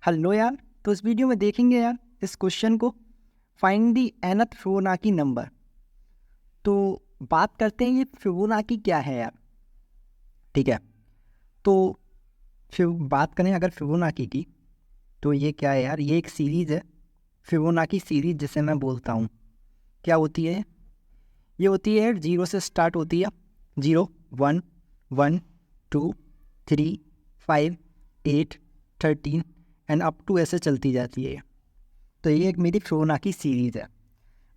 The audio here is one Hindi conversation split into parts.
हेलो यार, तो इस वीडियो में देखेंगे यार इस क्वेश्चन को, find the nth Fibonacci number. तो बात करते हैं ये फिबोनाची क्या है यार। ठीक है, तो फिर बात करें अगर फिबोनाची की, तो ये क्या है यार, ये एक सीरीज है, फिबोनाची सीरीज जिसे मैं बोलता हूँ। क्या होती है ये? होती है जीरो से स्टार्ट होती है, 0 1 1 2 3 5 8 13 एंड अप टू ऐसे चलती जाती है। तो ये एक मेरी फिबोनाची सीरीज़ है।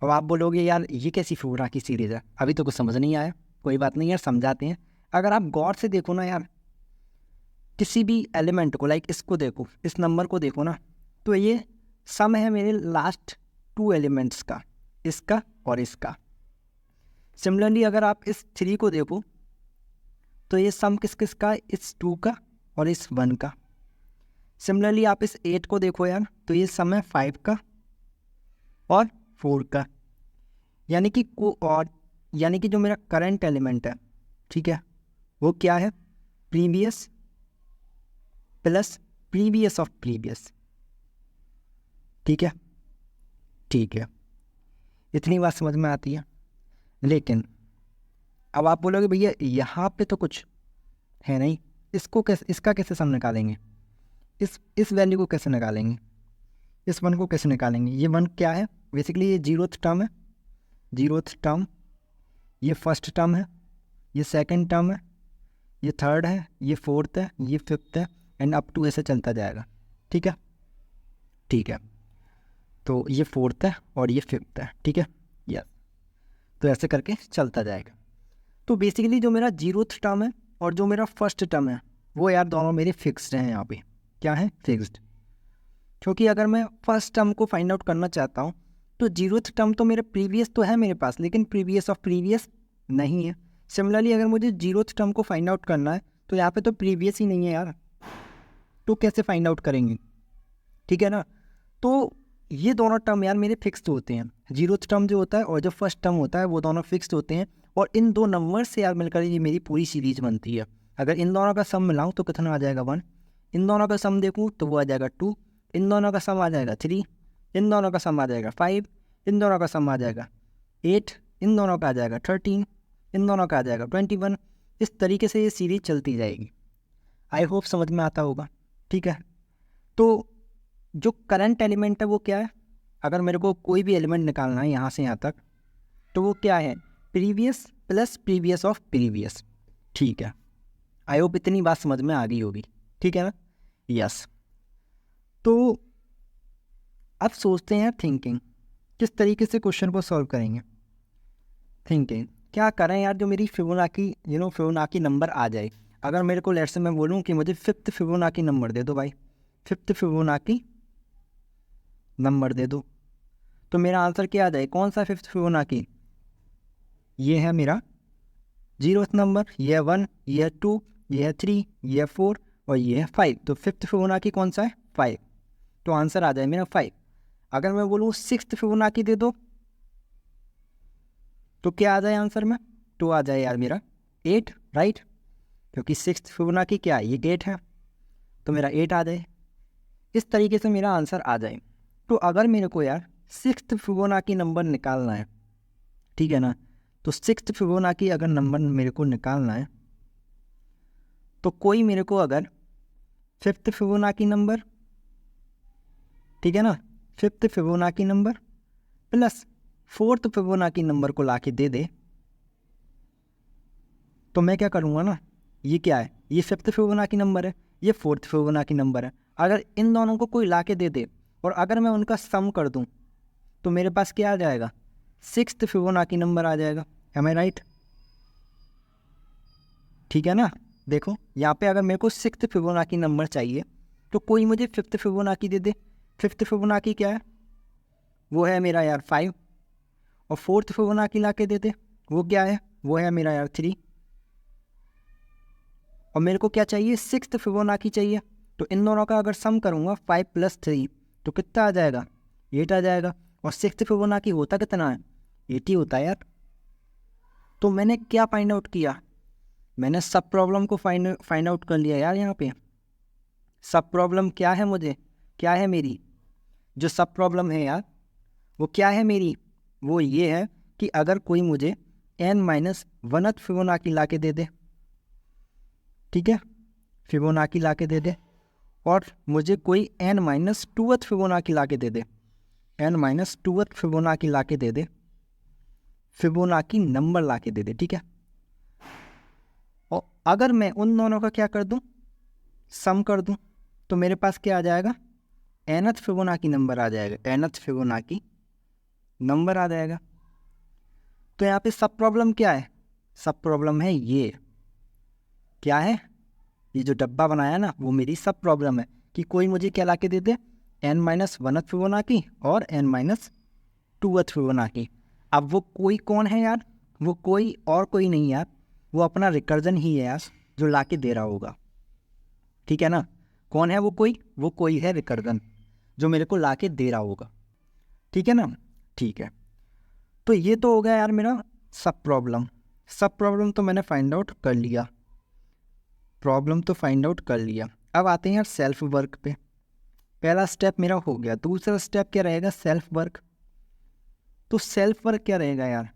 अब आप बोलोगे यार ये कैसी फिबोनाची सीरीज़ है, अभी तो कुछ समझ नहीं आया। कोई बात नहीं यार, समझाते हैं। अगर आप गौर से देखो ना यार, किसी भी एलिमेंट को, लाइक इसको देखो, इस नंबर को देखो ना, तो ये सम है मेरे लास्ट 2 एलिमेंट्स का, इसका और इसका। सिमिलरली अगर आप इस 3 को देखो, तो ये सम किस किस का, इस 2 का और इस 1 का। सिमिलरली आप इस 8 को देखो यार, तो ये सम है 5 का और 4 का। यानी कि जो मेरा करंट एलिमेंट है, ठीक है, वो क्या है? Previous plus previous of previous. ठीक है, ठीक है, इतनी बात समझ में आती है। लेकिन अब आप बोलोगे भैया यहाँ पे तो कुछ है नहीं, इसका कैसे सम निकालेंगे? इस वैल्यू को कैसे निकालेंगे? इस 1 को कैसे निकालेंगे? ये 1 क्या है? बेसिकली ये जीरोथ टर्म है, जीरोथ टर्म। ये फर्स्ट टर्म है, ये सेकंड टर्म है, ये थर्ड है, ये फोर्थ है, ये फिफ्थ है, एंड अप टू ऐसे चलता जाएगा। ठीक है, ठीक है, तो ये फोर्थ है और ये फिफ्थ है। ठीक है, यस, तो ऐसे करके चलता जाएगा। तो बेसिकली जो मेरा जीरोथ टर्म है और जो मेरा फर्स्ट टर्म है, वो यार दोनों मेरे फिक्स्ड हैं। यहाँ पे क्या है? फिक्स्ड। क्योंकि अगर मैं फर्स्ट टर्म को फाइंड आउट करना चाहता हूँ, तो जीरोथ टर्म तो मेरे प्रीवियस तो है मेरे पास, लेकिन प्रीवियस ऑफ प्रीवियस नहीं है। सिमिलरली अगर मुझे जीरोथ टर्म को फाइंड आउट करना है, तो यहाँ पे तो प्रीवियस ही नहीं है यार, तो कैसे फाइंड आउट करेंगे? ठीक है ना। तो ये दोनों टर्म यार मेरे फिक्स्ड होते हैं। जीरोथ टर्म जो होता है और जो फर्स्ट टर्म होता है, वो दोनों फिक्स्ड होते हैं। और इन दो नंबर से यार मिलकर ये मेरी पूरी सीरीज बनती है। अगर इन दोनों का सम मिलाऊँ तो कितना आ जाएगा? 1। इन दोनों का सम देखूँ तो वो आ जाएगा 2। इन दोनों का सम आ जाएगा 3। इन दोनों का सम आ जाएगा 5। इन दोनों का सम आ जाएगा 8। इन दोनों का आ जाएगा 13। इन दोनों का आ जाएगा 21। इस तरीके से ये सीरीज चलती जाएगी। आई होप समझ में आता होगा। ठीक है, तो जो करंट एलिमेंट है वो क्या है? अगर मेरे को कोई भी एलिमेंट निकालना है यहाँ से यहाँ तक, तो वो क्या है? Previous plus previous of previous. ठीक है, आई होप इतनी बात समझ में आ गई होगी। ठीक है ना, यस। तो अब सोचते हैं थिंकिंग, किस तरीके से क्वेश्चन को सॉल्व करेंगे। थिंकिंग क्या करें यार, जो मेरी फिबोनाची फिबोनाची नंबर आ जाए। अगर मेरे को लेट्स से मैं बोलूँ कि मुझे 5th फिबोनाची नंबर दे दो भाई, 5th फिबोनाची नंबर दे दो, तो मेरा आंसर क्या आ जाए? कौन सा 5th फिबोनाची? ये है मेरा जीरोथ नंबर, ये है 1, ये है 2, ये है 3, ये है 4 और ये है 5। तो 5th फिबोनाची कौन सा है? 5। तो आंसर आ जाए मेरा 5। अगर मैं बोलूँ 6th फिबोनाची दे दो, तो क्या आ जाए आंसर में? तो आ जाए यार मेरा 8, राइट? क्योंकि 6th फिबोनाची क्या है? ये 8 है, तो मेरा 8 आ जाए। इस तरीके से मेरा आंसर आ जाए। तो अगर मेरे को यार 6th फिबोनाची नंबर निकालना है, ठीक है ना, तो 6th फिबोनाची अगर नंबर मेरे को निकालना है, तो कोई मेरे को अगर 5th फिबोनाची नंबर, ठीक है ना, 5th Fibonacci number plus 4th Fibonacci number को लाके दे दे, तो मैं क्या करूँगा ना, ये क्या है? ये 5th फिबोनाची नंबर है, ये 4th फिबोनाची नंबर है। अगर इन दोनों को कोई लाके दे दे और अगर मैं उनका सम कर दूं, तो मेरे पास क्या आ जाएगा? 6th फिबोनाची नंबर आ जाएगा। एम आई राइट? ठीक है ना। देखो यहाँ पे अगर मेरे को 6th फिबोनाची नंबर चाहिए, तो कोई मुझे 5th फिबोनाची दे दे। 5th फिबोनाची क्या है? वो है मेरा यार 5। और 4th फिबोनाची ला के दे दे, वो क्या है? वो है मेरा यार 3। और मेरे को क्या चाहिए? 6th फिबोनाची चाहिए। तो इन दोनों का अगर सम करूँगा 5 + 3, तो कितना आ जाएगा? 8 आ जाएगा। और 6th फिबोनाची होता कितना है? 80 होता है यार। तो मैंने क्या फाइंड आउट किया? मैंने सब प्रॉब्लम को फाइंड आउट कर लिया यार। यहाँ पे सब प्रॉब्लम क्या है मुझे, क्या है मेरी जो सब प्रॉब्लम है यार, वो क्या है मेरी, वो ये है कि अगर कोई मुझे n-1th फिबोनाची ला के दे दे, ठीक है, फिबोनाची ला के दे दे, और मुझे कोई n-2th फिबोनाची ला के दे दे, n-2th फिबोनाची ला के दे दे, फिबोनाची नंबर ला के दे दे, ठीक है। और अगर मैं उन दोनों का क्या कर दूं, सम कर दूं, तो मेरे पास क्या आ जाएगा, nth फिबोनाची नंबर आ जाएगा, nth फिबोनाची नंबर आ जाएगा। तो यहाँ पे सब प्रॉब्लम क्या है, सब प्रॉब्लम है ये, क्या है, ये जो डब्बा बनाया ना वो मेरी सब प्रॉब्लम है कि कोई मुझे क्या ला के दे दे, n-1th फिबोनाची और n-2th फिबोनाची। अब वो कोई कौन है यार, वो कोई और कोई नहीं यार, वो अपना रिकर्जन ही है यार जो ला के दे रहा होगा, ठीक है ना। कौन है वो कोई, वो कोई है रिकर्जन जो मेरे को ला के दे रहा होगा, ठीक है ना, ठीक है। तो ये तो हो गया यार मेरा सब प्रॉब्लम। सब प्रॉब्लम तो मैंने फाइंड आउट कर लिया, प्रॉब्लम तो फाइंड आउट कर लिया। अब आते हैं यार सेल्फ वर्क पे। पहला स्टेप मेरा हो गया, दूसरा स्टेप क्या रहेगा, सेल्फ वर्क। तो सेल्फ वर्क क्या रहेगा यार,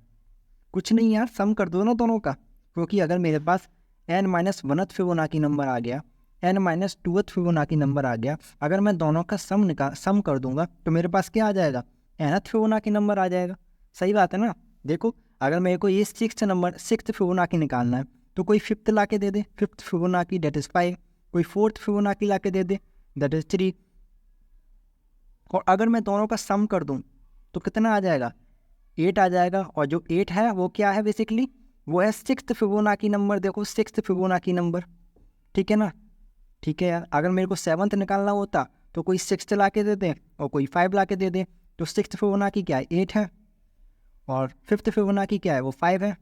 कुछ नहीं यार, सम कर दो ना दोनों का, क्योंकि अगर मेरे पास n-1th फिबोनाची नंबर आ गया, n-2th फिबोनाची नंबर आ गया, अगर मैं दोनों का सम कर दूंगा तो मेरे पास क्या आ जाएगा, nth फिबोनाची नंबर आ जाएगा। सही बात है ना। देखो अगर मेरे को ये सिक्स्थ फिबोनाची निकालना है तो कोई फिफ्थ ला के दे दे, फिफ्थ फिबोनाची डेट इज 5, कोई फोर्थ फिबोनाची ला के दे दे दैट इज 3। और अगर मैं दोनों का सम कर दूं तो कितना आ जाएगा, 8 आ जाएगा। और जो 8 है वो क्या है बेसिकली, वो है सिक्स्थ फिबोनाची नंबर। देखो सिक्स्थ फिबोनाची नंबर, ठीक है ना, ठीक है यार। अगर मेरे को 7th निकालना होता तो कोई 6th ला के दे दे और कोई 5 ला के दे दे। तो सिक्स्थ फिबोनाची क्या है, 8 है, और फिफ्थ फिबोनाची क्या है, वो 5 है।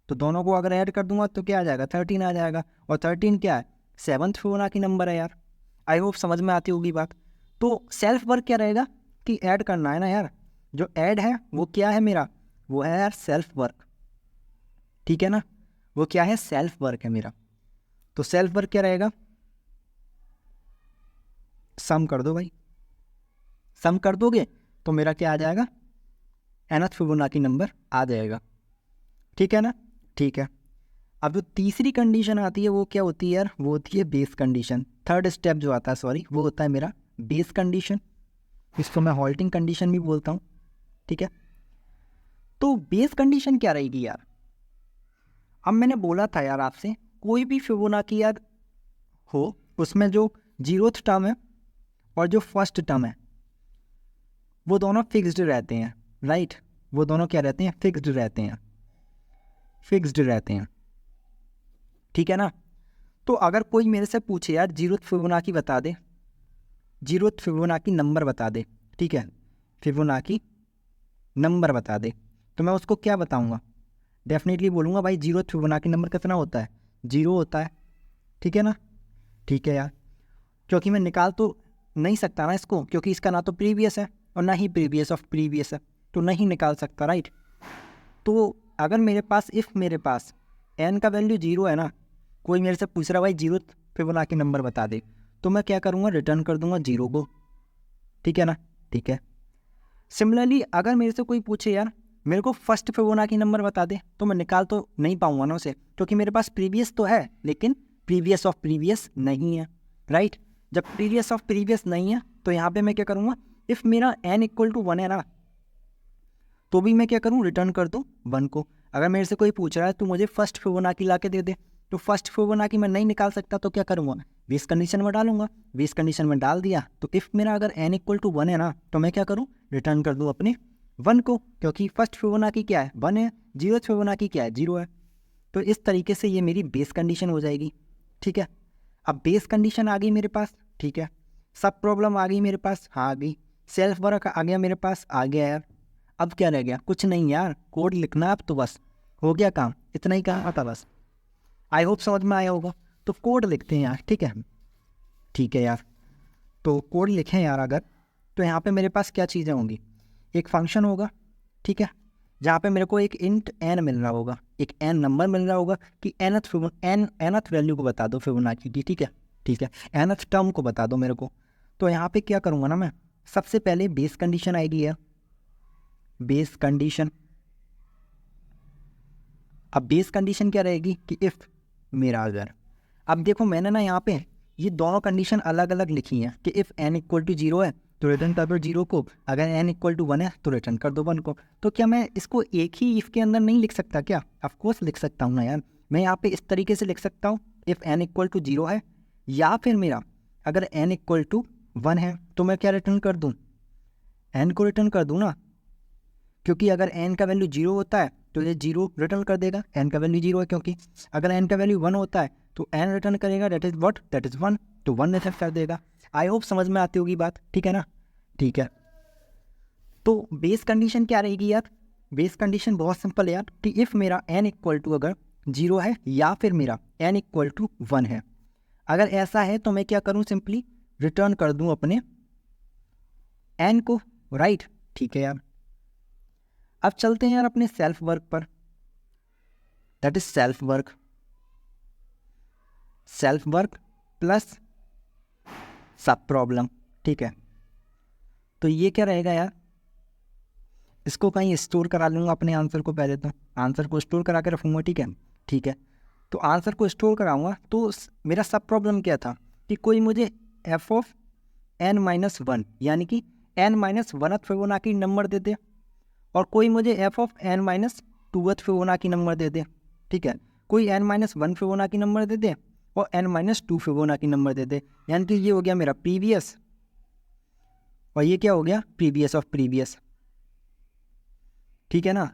तो दोनों को अगर ऐड कर दूंगा तो क्या आ जाएगा, 13 आ जाएगा। और 13 क्या है, 7th फिबोनाची नंबर है यार। आई होप समझ में आती होगी बात। तो सेल्फ वर्क क्या रहेगा कि ऐड करना है ना यार, जो ऐड है वो क्या है मेरा, वो है यार सेल्फ वर्क, ठीक है ना, वो क्या है, सेल्फ वर्क है मेरा। तो सेल्फ वर्क क्या रहेगा, सम कर दो भाई, सम कर दोगे तो मेरा क्या आ जाएगा, nth फिबोनाची नंबर आ जाएगा, ठीक है ना, ठीक है। अब जो तीसरी कंडीशन आती है वो क्या होती है यार, वो होती है बेस कंडीशन। थर्ड स्टेप जो आता है सॉरी, वो होता है मेरा बेस कंडीशन, इसको मैं हॉल्टिंग कंडीशन भी बोलता हूँ, ठीक है। तो बेस कंडीशन क्या रहेगी यार, अब मैंने बोला था यार आपसे, कोई भी फिबोनाची यार हो उसमें जो 0th टर्म है और जो फर्स्ट टर्म है वो दोनों फिक्स्ड रहते हैं, राइट, वो दोनों क्या रहते हैं, फिक्स्ड रहते हैं, फिक्स्ड रहते हैं, ठीक है ना। तो अगर कोई मेरे से पूछे यार 0th फिबोनाची बता दे, 0th फिबोनाची नंबर बता दे, ठीक है, फिबोनाची नंबर बता दे, तो मैं उसको क्या बताऊंगा, डेफिनेटली बोलूँगा भाई 0th फिबोनाची नंबर कितना होता है, 0 होता है, ठीक है ना, ठीक है यार। क्योंकि मैं निकाल तो नहीं सकता ना इसको, क्योंकि इसका ना तो प्रीवियस है और ना ही प्रीवियस ऑफ प्रीवियस है, तो नहीं निकाल सकता, राइट। तो अगर मेरे पास मेरे पास n का वैल्यू 0 है ना, कोई मेरे से पूछ रहा भाई 0th फिबोनाची नंबर बता दे, तो मैं क्या करूँगा, रिटर्न कर दूंगा 0 को, ठीक है ना, ठीक है। सिमिलरली अगर मेरे से कोई पूछे यार मेरे को फर्स्ट फिबोनाची नंबर बता दे, तो मैं निकाल तो नहीं पाऊंगा ना उसे, क्योंकि मेरे पास प्रीवियस तो है लेकिन प्रीवियस ऑफ प्रीवियस नहीं है, राइट। जब प्रीवियस ऑफ प्रीवियस नहीं है तो यहाँ पे मैं क्या करूँगा, इफ़ मेरा n = 1 है ना, तो भी मैं क्या करूँ, रिटर्न कर दूँ 1 को। अगर मेरे से कोई पूछ रहा है तो मुझे फर्स्ट फिबोनाची ला के दे दे, तो फर्स्ट फिबोनाची मैं नहीं निकाल सकता तो क्या करूँगा, बेस कंडीशन में डालूंगा, बेस कंडीशन में डाल दिया तो इफ़ मेरा अगर n = 1 है ना, तो मैं क्या करूँ, रिटर्न कर दूँ अपने 1 को, क्योंकि फर्स्ट फिबोनाची क्या है, 1 है, 0th फिबोनाची क्या है, 0 है। तो इस तरीके से ये मेरी बेस कंडीशन हो जाएगी, ठीक है। अब बेस कंडीशन आ गई मेरे पास, ठीक है, सब प्रॉब्लम आ गई मेरे पास, हाँ आ गई, सेल्फ वर्क आ गया मेरे पास, आ गया यार। अब क्या रह गया, कुछ नहीं यार, कोड लिखना अब तो बस हो गया काम, इतना ही काम था बस। आई होप समझ में आया होगा। तो कोड लिखते हैं यार, ठीक है, ठीक है यार। तो कोड लिखें यार अगर, तो यहाँ पे मेरे पास क्या चीज़ें होंगी, एक फंक्शन होगा, ठीक है, जहाँ पे मेरे को एक इंट n मिल रहा होगा, एक n नंबर मिल रहा होगा कि nth वैल्यू को बता दो फिबोनाची की, ठीक है, ठीक है, nth टर्म को बता दो मेरे को। तो यहाँ पे क्या करूँगा ना मैं, सबसे पहले बेस कंडीशन आएगी यार, बेस कंडीशन। अब बेस कंडीशन क्या रहेगी कि इफ़ मेरा अगर, अब देखो मैंने ना यहाँ पे ये दोनों कंडीशन अलग अलग लिखी हैं कि इफ़ n इक्वल टू 0 है तो रिटर्न कर दो 0 को, अगर n इक्वल टू 1 है तो रिटर्न कर दो 1 को। तो क्या मैं इसको एक ही इफ़ के अंदर नहीं लिख सकता क्या? ऑफकोर्स लिख सकता हूँ ना यार। मैं यहाँ पे इस तरीके से लिख सकता हूँ, इफ़ n इक्वल टू 0 है, या फिर मेरा अगर n इक्वल टू 1 है तो मैं क्या रिटर्न कर दूँ, n को रिटर्न कर दूँ ना, क्योंकि अगर n का वैल्यू 0 होता है तो ये 0 रिटर्न कर देगा, n का वैल्यू 0 है क्योंकि। अगर n का वैल्यू 1 होता है तो n रिटर्न करेगा, that is what, that is 1, तो 1 रिटर्न कर देगा। आई होप समझ में आती होगी बात, ठीक है ना? ठीक है, तो बेस कंडीशन क्या रहेगी यार? बेस कंडीशन बहुत सिंपल है यार कि इफ़ मेरा n इक्वल टू अगर 0 है या फिर मेरा n इक्वल टू 1 है, अगर ऐसा है तो मैं क्या करूँ, सिंपली रिटर्न कर दूँ अपने n को, राइट? ठीक है यार, अब चलते हैं यार अपने सेल्फ वर्क पर, that is self work. Self work plus सब प्रॉब्लम, ठीक है। तो ये क्या रहेगा यार, इसको कहीं स्टोर करा लूँगा अपने आंसर को, पहले तो आंसर को स्टोर करा के रखूँगा, ठीक है। ठीक है, तो आंसर को स्टोर कराऊँगा तो मेरा सब प्रॉब्लम क्या था कि कोई मुझे एफ ऑफ n-1 यानी कि n-1th फिबोनाची नंबर दे दे, और कोई मुझे F of n-2th Fibonacci number दे दे, ठीक है। कोई n-1 फिबोनाची नंबर दे दे और n-2 फिबोनाची नंबर दे दे, यानी कि ये हो गया मेरा प्रीवियस और ये क्या हो गया, प्रीवियस ऑफ प्रीवियस, ठीक है ना।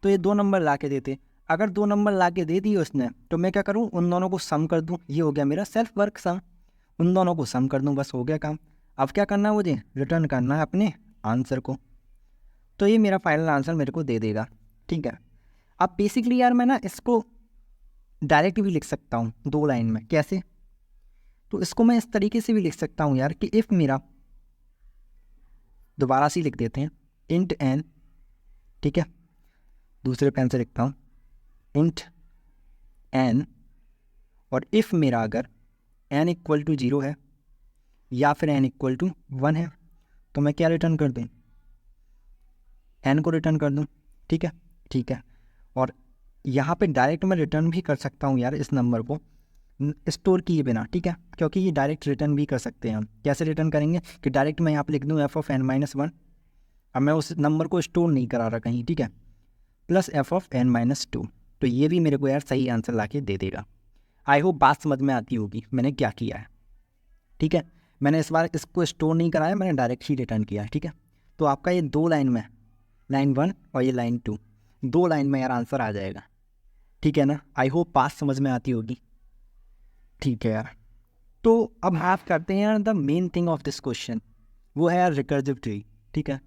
तो ये दो नंबर ला के देते, अगर दो नंबर ला के दे दिए उसने तो मैं क्या करूँ, उन दोनों को सम कर दूँ, ये हो गया मेरा सेल्फ वर्क सम, उन दोनों को सम कर दूँ, बस हो गया काम। अब क्या करना है, मुझे रिटर्न करना है अपने आंसर को, तो ये मेरा फाइनल आंसर मेरे को दे देगा, ठीक है। अब बेसिकली यार मैं ना इसको डायरेक्ट भी लिख सकता हूँ 2 लाइन में, कैसे? तो इसको मैं इस तरीके से भी लिख सकता हूँ यार कि इफ़ मेरा, दोबारा से लिख देते हैं, इंट n, ठीक है, दूसरे पेन से लिखता हूँ, इंट n, और इफ़ मेरा अगर n इक्वल टू 0 है या फिर n इक्वल टू 1 है तो मैं क्या रिटर्न कर दूँ, n को रिटर्न कर दूँ, ठीक है। ठीक है, और यहाँ पे डायरेक्ट मैं रिटर्न भी कर सकता हूँ यार इस नंबर को स्टोर किए बिना, ठीक है, क्योंकि ये डायरेक्ट रिटर्न भी कर सकते हैं हम। कैसे रिटर्न करेंगे कि डायरेक्ट मैं यहाँ पे लिख दूँ एफ ऑफ n-1, अब मैं उस नंबर को स्टोर नहीं करा रहा कहीं, ठीक है, प्लस एफ ऑफ n-2, तो ये भी मेरे को यार सही आंसर ला के दे देगा। आई होप बात समझ में आती होगी मैंने क्या किया है, ठीक है। मैंने इस बार इसको स्टोर नहीं कराया, मैंने डायरेक्ट ही रिटर्न किया है, ठीक है। तो आपका ये 2 लाइन में, लाइन 1 और ये लाइन 2, 2 लाइन में यार आंसर आ जाएगा, ठीक है ना। आई होप बात समझ में आती होगी, ठीक है यार। तो अब बात करते हैं यार the main thing of this question, वो है यार रिकर्सिव ट्री, ठीक है।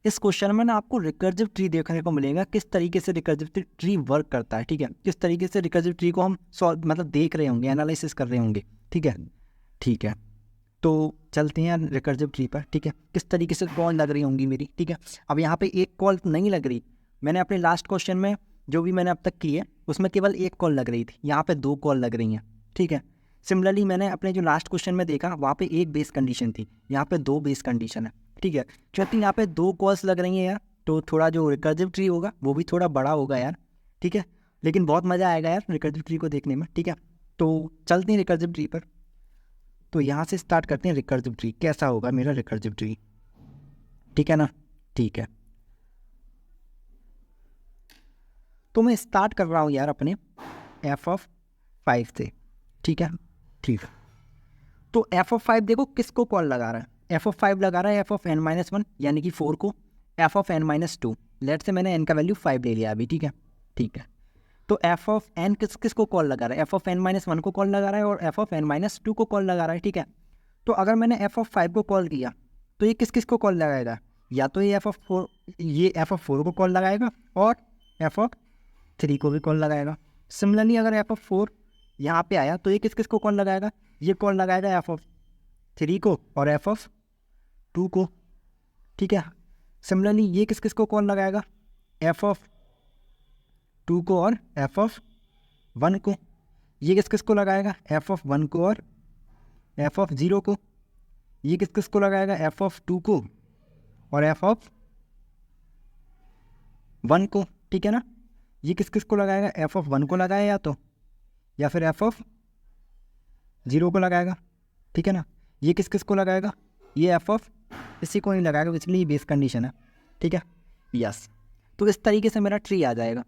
इस क्वेश्चन में ना आपको रिकर्सिव ट्री देखने को मिलेगा, किस तरीके से रिकर्सिव ट्री वर्क करता है, ठीक है, किस तरीके से रिकर्सिव ट्री को हम सॉल्व मतलब देख रहे होंगे, एनालिसिस कर रहे होंगे, ठीक है। ठीक है, तो चलते हैं यार रिकर्सिव ट्री पर, ठीक है, किस तरीके से कॉल लग रही होंगी मेरी, ठीक है। अब यहाँ पे एक कॉल नहीं लग रही, मैंने अपने लास्ट क्वेश्चन में जो भी मैंने अब तक की है उसमें केवल एक कॉल लग रही थी, यहाँ पे 2 कॉल लग रही हैं, ठीक है। सिमिलरली मैंने अपने जो लास्ट क्वेश्चन में देखा वहाँ पे एक बेस कंडीशन थी, यहाँ पे 2 बेस कंडीशन है, ठीक है। क्योंकि यहाँ पे 2 कॉल्स लग रही हैं यार, तो थोड़ा जो रिकर्सिव ट्री होगा वो भी थोड़ा बड़ा होगा यार, ठीक है। लेकिन बहुत मज़ा आएगा यार रिकर्सिव ट्री को देखने में, ठीक है। तो चलते हैं रिकर्सिव ट्री पर, तो यहाँ से स्टार्ट करते हैं रिकर्सिव ट्री, कैसा होगा मेरा रिकर्सिव ट्री, ठीक है ना। ठीक है, तो मैं स्टार्ट कर रहा हूँ यार अपने एफ ऑफ 5 से, ठीक है। ठीक है, तो एफ ऑफ 5 देखो किसको कॉल लगा रहा है, एफ ऑफ 5 लगा रहा है एफ ऑफ n-1 यानी कि 4 को, एफ ऑफ n-2, लेट से मैंने n का वैल्यू 5 ले लिया अभी, ठीक है। ठीक है, तो एफ ऑफ n किसको कॉल लगा रहा है, एफ ऑफ n-1 को कॉल लगा रहा है और एफ ऑफ n-2 को कॉल लगा रहा है, ठीक है। तो अगर मैंने एफ ऑफ 5 को कॉल किया तो ये किस को कॉल लगाएगा, या तो ये एफ ऑफ 4 को कॉल लगाएगा और एफ ऑफ 3 को भी कॉल लगाएगा। सिमिलरली अगर एफ ऑफ 4 यहाँ पे आया तो ये किस को कॉल लगाएगा, ये कॉल लगाएगा एफ ऑफ 3 को और एफ ऑफ 2 को, ठीक है। सिमिलरली ये किस को कॉल लगाएगा, एफ ऑफ 2 को और एफ ऑफ 1 को, ये किस को लगाएगा, एफ ऑफ 1 को और एफ ऑफ 0 को, ये किस किस को लगाएगा, एफ ऑफ 2 को और एफ ऑफ 1 को, ठीक है ना। ये किस किस को लगाएगा, एफ ऑफ 1 को लगाएगा या फिर एफ ऑफ 0 को लगाएगा, ठीक है ना। ये किस किस को लगाएगा, ये एफ ऑफ इसी को नहीं लगाएगा, इसलिए बेस कंडीशन है, ठीक है। यस, तो इस तरीके से मेरा ट्री आ जाएगा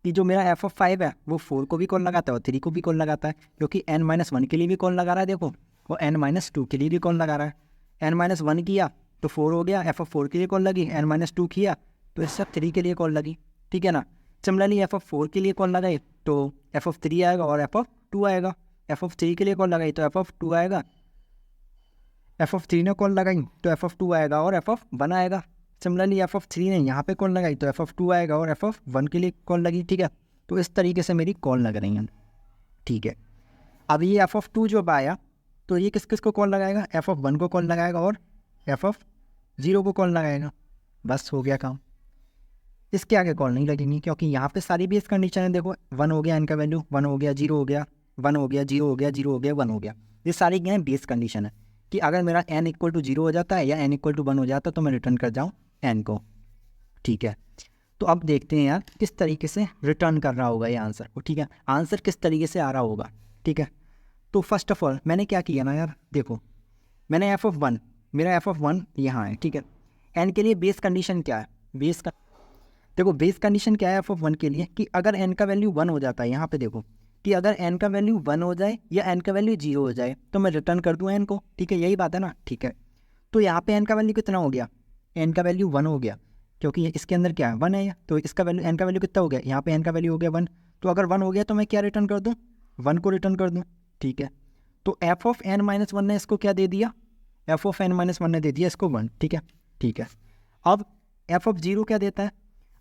कि जो मेरा एफ ऑफ 5 है वो 4 को भी कॉल लगाता है और 3 को भी कॉल लगाता है, क्योंकि n-1 के लिए भी कॉल लगा रहा है, देखो वो n-2 के लिए भी कॉल लगा रहा है। n-1 किया तो 4 हो गया, एफ ऑफ 4 के लिए कॉल लगी, n-2 किया तो इस सब 3 के लिए कॉल लगी, ठीक है ना। सिमिलरली एफ ऑफ 4 के लिए कॉल लगाई तो एफ ऑफ 3 आएगा और एफ ऑफ 2 आएगा, एफ ऑफ 3 के लिए कॉल लगाई तो एफ ऑफ 2 आएगा, एफ ऑफ 3 ने कॉल लगाई तो एफ ऑफ 2 आएगा और एफ ऑफ 1 आएगा। सिमिलरली एफ ऑफ 3 ने यहाँ पे कॉल लगाई तो एफ ऑफ 2 आएगा और एफ ऑफ 1 के लिए कॉल लगी, ठीक है। तो इस तरीके से मेरी कॉल लग रही हैं, ठीक है। अब ये एफ ऑफ 2 जब आया तो ये किस किस को कॉल लगाएगा, एफ ऑफ 1 को कॉल लगाएगा और एफ ऑफ 0 को कॉल लगाएगा, बस हो गया काम। इसके आगे कॉल नहीं लगेंगी क्योंकि यहाँ पे सारी बेस कंडीशन है, देखो 1 हो गया, n का वैल्यू 1 हो गया, 0 हो गया, 1 हो गया, 0 हो गया, 0 हो गया, 1 हो गया, ये सारी क्या है, बेस कंडीशन है कि अगर मेरा n इक्वल टू 0 हो जाता है या n इक्वल टू 1 हो जाता है तो मैं रिटर्न कर जाऊँ n को, ठीक है। तो अब देखते हैं यार किस तरीके से रिटर्न कर रहा होगा ये आंसर को, ठीक है, आंसर किस तरीके से आ रहा होगा, ठीक है। तो फर्स्ट ऑफ ऑल मैंने क्या किया ना यार, देखो मैंने एफ ऑफ 1, मेरा एफ ऑफ 1 यहाँ है, ठीक है। n के लिए बेस कंडीशन क्या है, देखो बेस कंडीशन क्या है एफ ऑफ 1 के लिए कि अगर n का वैल्यू 1 हो जाता है, यहाँ पे देखो कि अगर n का वैल्यू 1 हो जाए या n का वैल्यू 0 हो जाए तो मैं रिटर्न कर दूँ n को, ठीक है, यही बात है ना, ठीक है। तो यहाँ पे n का वैल्यू कितना हो गया, n का वैल्यू 1 हो गया क्योंकि इसके अंदर क्या है 1 है, तो इसका वैल्यू n का वैल्यू कितना हो गया, यहाँ पे n का वैल्यू हो गया 1, तो अगर 1 हो गया तो मैं क्या रिटर्न कर दूँ, 1 को रिटर्न कर दूँ, ठीक है। तो एफ ऑफ n-1 ने इसको क्या दे दिया, एफ ऑफ n-1 ने दे दिया इसको 1, ठीक है, ठीक है। अब एफ ऑफ 0 क्या देता है,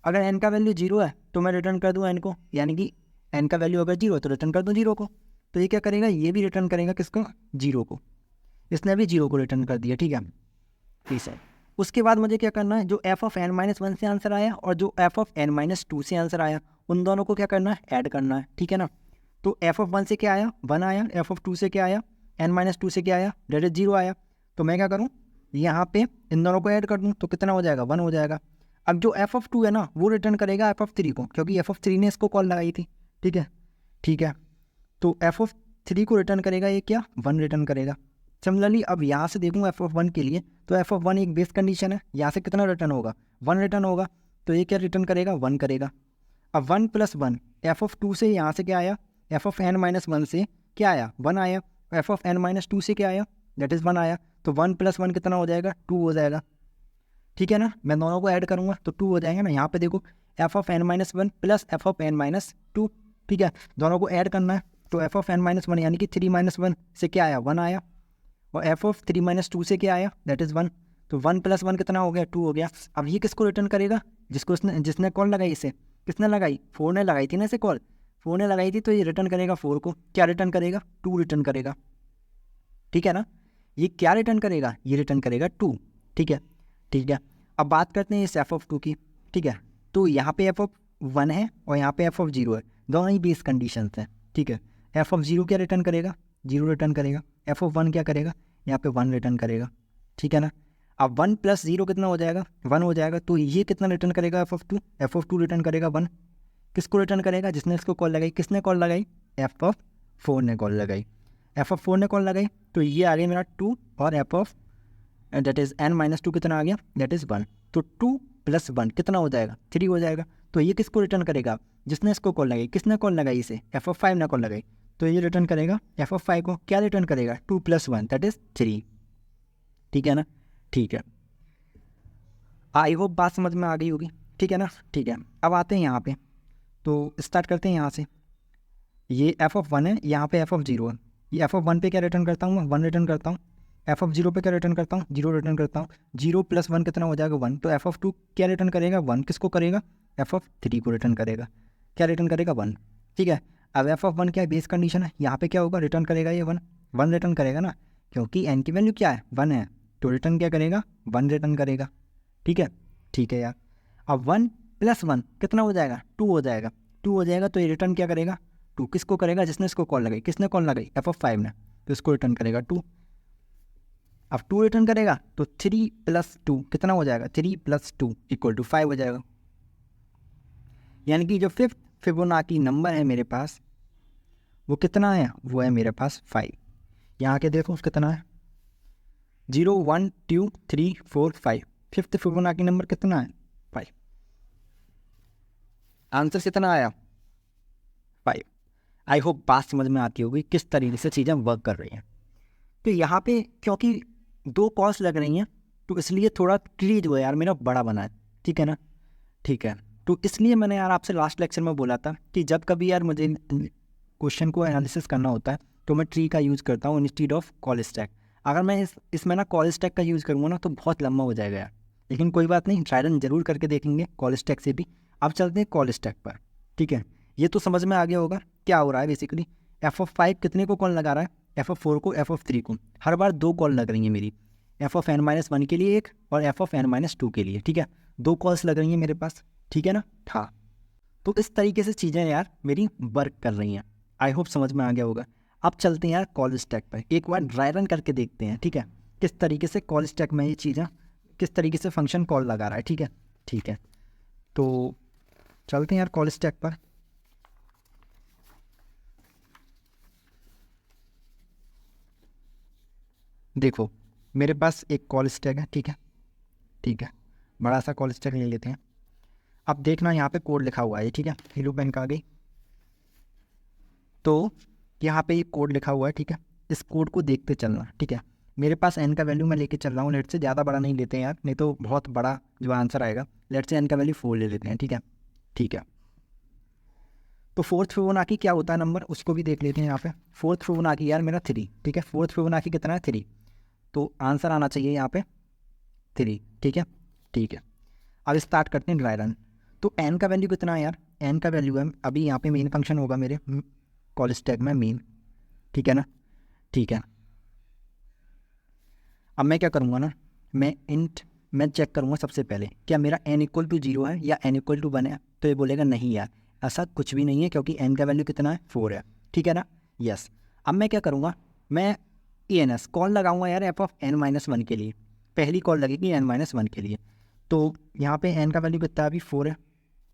अगर n का वैल्यू 0 है तो मैं रिटर्न कर दूँ n को, यानी कि n का वैल्यू अगर 0 है तो रिटर्न कर दूँ 0 को, तो ये क्या करेगा, ये भी रिटर्न करेगा किसको, 0 को, इसने भी 0 को रिटर्न कर दिया, ठीक है, ठीक है। उसके बाद मुझे क्या करना है, जो एफ ऑफ n-1 से आंसर आया और जो एफ ऑफ n-2 से आंसर आया उन दोनों को क्या करना है, ऐड करना है, ठीक है ना। तो एफ ऑफ 1 से क्या आया, 1 आया, एफ ऑफ 2 से क्या आया, n-2 से क्या आया, डेट इज 0 आया, तो मैं क्या करूँ, यहाँ पे इन दोनों को ऐड कर दूँ तो कितना हो जाएगा, 1 हो जाएगा। अब जो एफ ऑफ 2 है ना वो रिटर्न करेगा एफ ऑफ 3 को, क्योंकि एफ ऑफ 3 ने इसको कॉल लगाई थी, ठीक है, ठीक है। तो एफ ऑफ 3 को रिटर्न करेगा ये क्या, 1 रिटर्न करेगा। सिमिलरली अब यहाँ से देखूँ एफ ऑफ 1 के लिए तो एफ ऑफ 1 एक बेस कंडीशन है, यहाँ से कितना रिटर्न होगा, 1 रिटर्न होगा, तो ये क्या रिटर्न करेगा, 1 करेगा। अब 1 + 1 एफ ऑफ 2 से यहाँ से क्या आया, एफ ऑफ n-1 से क्या आया, 1 आया, एफ ऑफ n-2 से क्या आया, दैट इज़ 1 आया, तो 1 + 1 कितना हो जाएगा, 2 हो जाएगा, ठीक है ना। मैं दोनों को ऐड करूँगा तो 2 हो जाएगा ना, यहाँ पे देखो F of n-1 plus F of n-2, ठीक है, दोनों को ऐड करना है, तो एफ ऑफ n-1 यानी कि 3-1 से क्या आया, 1 आया, और एफ ऑफ 3-2 से क्या आया, दैट इज़ 1, तो 1 + 1 कितना हो गया, 2 हो गया। अब ये किसको रिटर्न करेगा, जिसने कॉल लगाई, इसे किसने लगाई, 4 ने लगाई थी ना, इसे कॉल 4 ने लगाई थी, तो ये रिटर्न करेगा 4 को, क्या रिटर्न करेगा, 2 रिटर्न करेगा, ठीक है ना। ये क्या रिटर्न करेगा, ये रिटर्न करेगा 2, ठीक है, ठीक है। अब बात करते हैं इस एफ ऑफ 2 की, ठीक है। तो यहाँ पे एफ ऑफ 1 है और यहाँ पे एफ ऑफ 0 है, दोनों ही बेस कंडीशन हैं, ठीक है। एफ ऑफ 0 क्या रिटर्न करेगा, 0 रिटर्न करेगा, एफ ऑफ 1 क्या करेगा, यहाँ पे 1 रिटर्न करेगा, ठीक है ना। अब 1 + 0 कितना हो जाएगा, 1 हो जाएगा, तो ये कितना रिटर्न करेगा, एफ ऑफ 2 रिटर्न करेगा 1, किसको रिटर्न करेगा, जिसने इसको कॉल लगाई, किसने कॉल लगाई, एफ ऑफ 4 ने कॉल लगाई, एफ ऑफ 4 ने कॉल लगाई, तो ये आ गया मेरा 2 और F of that is n-2 कितना आ गया, दैट इज़ 1, तो 2 + 1 कितना हो जाएगा, 3 हो जाएगा। तो ये किसको रिटर्न करेगा, जिसने इसको कॉल लगाई, किसने कॉल लगाई, इसे एफ ऑफ 5 ने कॉल लगाई, तो ये रिटर्न करेगा एफ ऑफ 5 को, क्या रिटर्न करेगा, 2 + 1 दैट इज़ 3, ठीक है ना, ठीक है। आई होप बात समझ में आ गई होगी, ठीक है ना, ठीक है। अब आते हैं यहाँ पे, तो स्टार्ट करते हैं यहाँ से, ये एफ ऑफ 1 है, यहाँ पे एफ ऑफ 0 है, ये एफ ऑफ 1 पे क्या रिटर्न करता हूँ मैं, 1 रिटर्न करता हूँ, एफ ऑफ 0 पे क्या रिटर्न करता हूँ, 0 रिटर्न करता हूँ, 0 + 1 कितना हो जाएगा, 1, तो एफ ऑफ 2 क्या रिटर्न करेगा, 1, किसको करेगा, एफ ऑफ 3 को रिटर्न करेगा, क्या रिटर्न करेगा, 1, ठीक है। अब एफ ऑफ 1 क्या है, बेस कंडीशन है, यहाँ पे क्या होगा, रिटर्न करेगा ये 1 रिटर्न करेगा ना, क्योंकि n की वैल्यू क्या है, 1 है, तो रिटर्न क्या करेगा, 1 रिटर्न करेगा, ठीक है, ठीक है यार। अब 1 + 1 कितना हो जाएगा, 2 हो जाएगा, 2 हो जाएगा, तो ये रिटर्न क्या करेगा, 2 किसको करेगा, जिसने इसको कॉल लगाई, किसने कॉल लगाई, एफ ऑफ 5 ने, तो इसको रिटर्न करेगा 2, अब 2 रिटर्न करेगा तो 3 + 2 कितना हो जाएगा, 3 + 2 = 5 हो जाएगा। यानी कि जो फिफ्थ फिबोनाची नंबर है मेरे पास वो कितना है, वो है मेरे पास 5। यहाँ के देखो कितना है, 0 1 2 3 4 5। फिफ्थ फिबोनाची नंबर कितना है, 5। आंसर कितना आया, 5। आई होप बात समझ में आती होगी किस तरीके से चीज़ें वर्क कर रही हैं। तो यहाँ पे क्योंकि 2 कॉल्स लग रही हैं तो इसलिए थोड़ा ट्री जो है यार मेरा बड़ा बना है, ठीक है ना, ठीक है। तो इसलिए मैंने यार आपसे लास्ट लेक्चर में बोला था कि जब कभी यार मुझे क्वेश्चन को एनालिसिस करना होता है तो मैं ट्री का यूज़ करता हूँ इंस्टीड ऑफ कॉल स्टैक। अगर मैं इसमें ना कॉल स्टैक का यूज़ करूँगा ना तो बहुत लंबा हो जाएगा यार, लेकिन कोई बात नहीं, ट्राई रन जरूर करके देखेंगे कॉल स्टैक से भी। अब चलते हैं कॉल स्टैक पर, ठीक है। ये तो समझ में आ गया होगा क्या हो रहा है बेसिकली। f(5) कितने को कॉल लगा रहा है, f(4) को, f(3) को। हर बार 2 कॉल लग रही हैं मेरी, f(n-1) के लिए एक और f(n-2) के लिए, ठीक है। 2 कॉल्स लग रही हैं मेरे पास, ठीक है ना, हाँ। तो इस तरीके से चीज़ें यार मेरी वर्क कर रही हैं। आई होप समझ में आ गया होगा। अब चलते हैं यार कॉल स्टैक पर, एक बार ड्राई रन करके देखते हैं, ठीक है, किस तरीके से कॉल स्टैक में ये चीज़ें किस तरीके से फंक्शन कॉल लगा रहा है, ठीक है, ठीक है। तो चलते हैं यार कॉल स्टैक पर। देखो मेरे पास एक कॉल स्टैक है, ठीक है, ठीक है, बड़ा सा कॉल स्टैक ले लेते हैं। अब देखना यहाँ पे कोड लिखा हुआ है, ठीक है, हेलो बैंक आ गई। तो यहाँ पे ये कोड लिखा हुआ है, ठीक है, इस कोड को देखते चलना, ठीक है। मेरे पास n का वैल्यू मैं लेके चल रहा हूँ, लेट से ज़्यादा बड़ा नहीं लेते हैं यार, नहीं तो बहुत बड़ा जो आंसर आएगा। लेट से n का वैल्यू 4 ले लेते हैं, ठीक है, ठीक है। तो फोर्थ फिबोनाची क्या होता है नंबर, उसको भी देख लेते हैं यहाँ पे। फोर्थ फिबोनाची यार मेरा 3, ठीक है। फोर्थ फिबोनाची कितना है, 3। तो आंसर आना चाहिए यहाँ पे 3, ठीक है, ठीक है। अब स्टार्ट करते हैं ड्राई रन। तो n का वैल्यू कितना है यार, n का वैल्यू है अभी यहाँ पे मेन फंक्शन होगा मेरे कॉल स्टैक में मेन, ठीक है ना, ठीक है। अब मैं क्या करूँगा ना, मैं चेक करूँगा सबसे पहले क्या मेरा n = 0 है या n = 1 है। तो ये बोलेगा नहीं यार ऐसा कुछ भी नहीं है क्योंकि n का वैल्यू कितना है, 4 है, ठीक है ना, यस। अब मैं क्या करूँगा, मैं ENS कॉल लगाऊंगा यार f(n-1) के लिए। पहली कॉल लगेगी n-1 के लिए। तो यहाँ पे n का वैल्यू कितना है, अभी 4 है।